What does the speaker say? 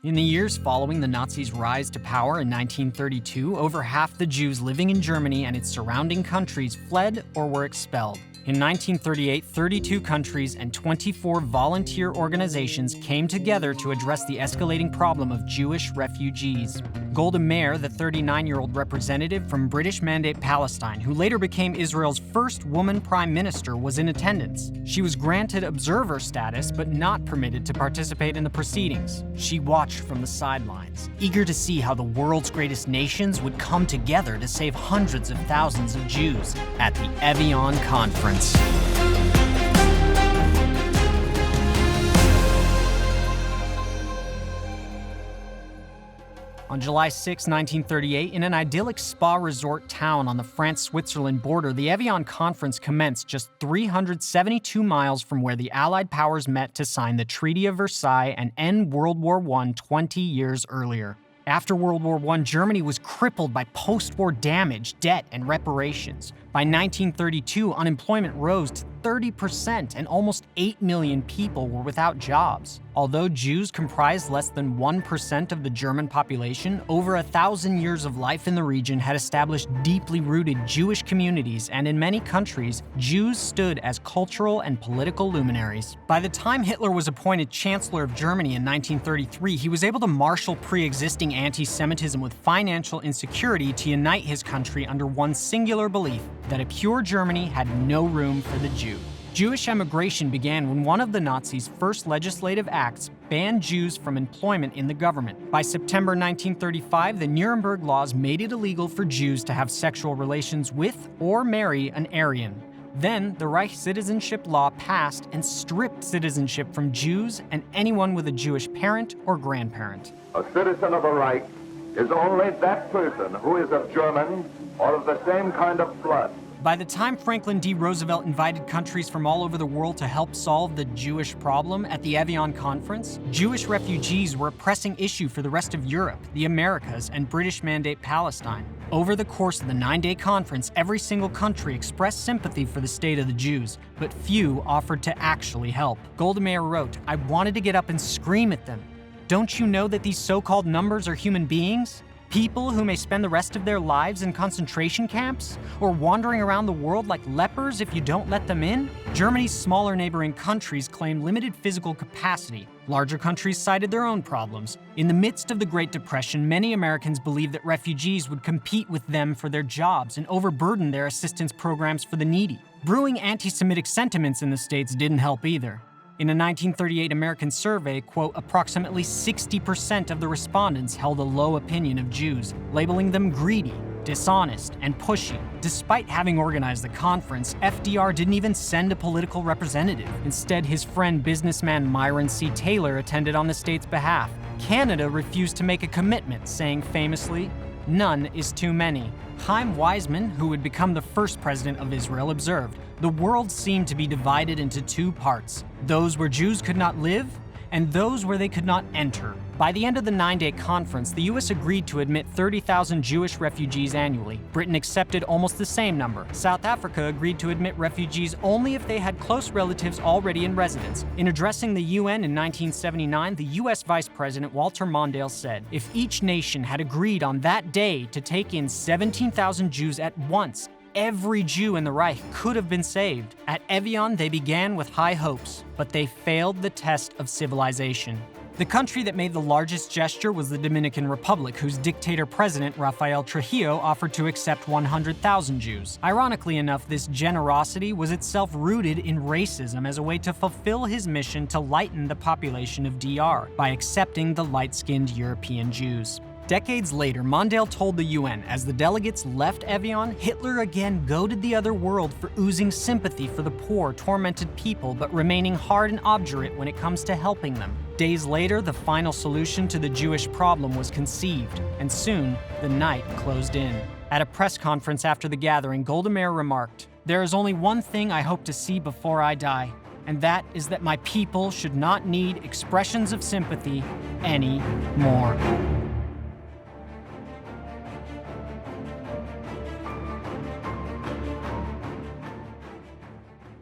In the years following the Nazis' rise to power in 1932, over half the Jews living in Germany and its surrounding countries fled or were expelled. In 1938, 32 countries and 24 volunteer organizations came together to address the escalating problem of Jewish refugees. Golda Meir, the 39-year-old representative from British Mandate Palestine, who later became Israel's first woman prime minister, was in attendance. She was granted observer status, but not permitted to participate in the proceedings. She watched from the sidelines, eager to see how the world's greatest nations would come together to save hundreds of thousands of Jews at the Evian Conference. On July 6, 1938, in an idyllic spa resort town on the France-Switzerland border, the Évian Conference commenced just 372 miles from where the Allied powers met to sign the Treaty of Versailles and end World War I 20 years earlier. After World War I, Germany was crippled by post-war damage, debt, and reparations. By 1932, unemployment rose to 30%, and almost 8 million people were without jobs. Although Jews comprised less than 1% of the German population, over 1,000 years of life in the region had established deeply rooted Jewish communities, and in many countries, Jews stood as cultural and political luminaries. By the time Hitler was appointed Chancellor of Germany in 1933, he was able to marshal pre-existing anti-Semitism with financial insecurity to unite his country under one singular belief: that a pure Germany had no room for the Jew. Jewish emigration began when one of the Nazis' first legislative acts banned Jews from employment in the government. By September 1935, the Nuremberg laws made it illegal for Jews to have sexual relations with or marry an Aryan. Then, the Reich citizenship law passed and stripped citizenship from Jews and anyone with a Jewish parent or grandparent. A citizen of the Reich is only that person who is of German or of the same kind of blood. By the time Franklin D. Roosevelt invited countries from all over the world to help solve the Jewish problem at the Evian Conference, Jewish refugees were a pressing issue for the rest of Europe, the Americas, and British Mandate Palestine. Over the course of the 9-day conference, every single country expressed sympathy for the state of the Jews, but few offered to actually help. Golda Meir wrote, "I wanted to get up and scream at them. Don't you know that these so-called numbers are human beings? People who may spend the rest of their lives in concentration camps? Or wandering around the world like lepers if you don't let them in?" Germany's smaller neighboring countries claimed limited physical capacity. Larger countries cited their own problems. In the midst of the Great Depression, many Americans believed that refugees would compete with them for their jobs and overburden their assistance programs for the needy. Brewing anti-Semitic sentiments in the States didn't help either. In a 1938 American survey, quote, approximately 60% of the respondents held a low opinion of Jews, labeling them greedy, dishonest, and pushy. Despite having organized the conference, FDR didn't even send a political representative. Instead, his friend businessman Myron C. Taylor attended on the state's behalf. Canada refused to make a commitment, saying famously, "None is too many." Chaim Weizmann, who would become the first president of Israel, observed, "The world seemed to be divided into two parts, those where Jews could not live and those where they could not enter." By the end of the 9-day conference, the U.S. agreed to admit 30,000 Jewish refugees annually. Britain accepted almost the same number. South Africa agreed to admit refugees only if they had close relatives already in residence. In addressing the UN in 1979, the U.S. Vice President Walter Mondale said, "If each nation had agreed on that day to take in 17,000 Jews at once, every Jew in the Reich could have been saved." At Evian, they began with high hopes, but they failed the test of civilization. The country that made the largest gesture was the Dominican Republic, whose dictator president, Rafael Trujillo, offered to accept 100,000 Jews. Ironically enough, this generosity was itself rooted in racism as a way to fulfill his mission to lighten the population of DR by accepting the light-skinned European Jews. Decades later, Mondale told the UN, as the delegates left Evian, Hitler again goaded the other world for oozing sympathy for the poor, tormented people, but remaining hard and obdurate when it comes to helping them. Days later, the final solution to the Jewish problem was conceived, and soon, the night closed in. At a press conference after the gathering, Golda Meir remarked, "There is only one thing I hope to see before I die, and that is that my people should not need expressions of sympathy any more."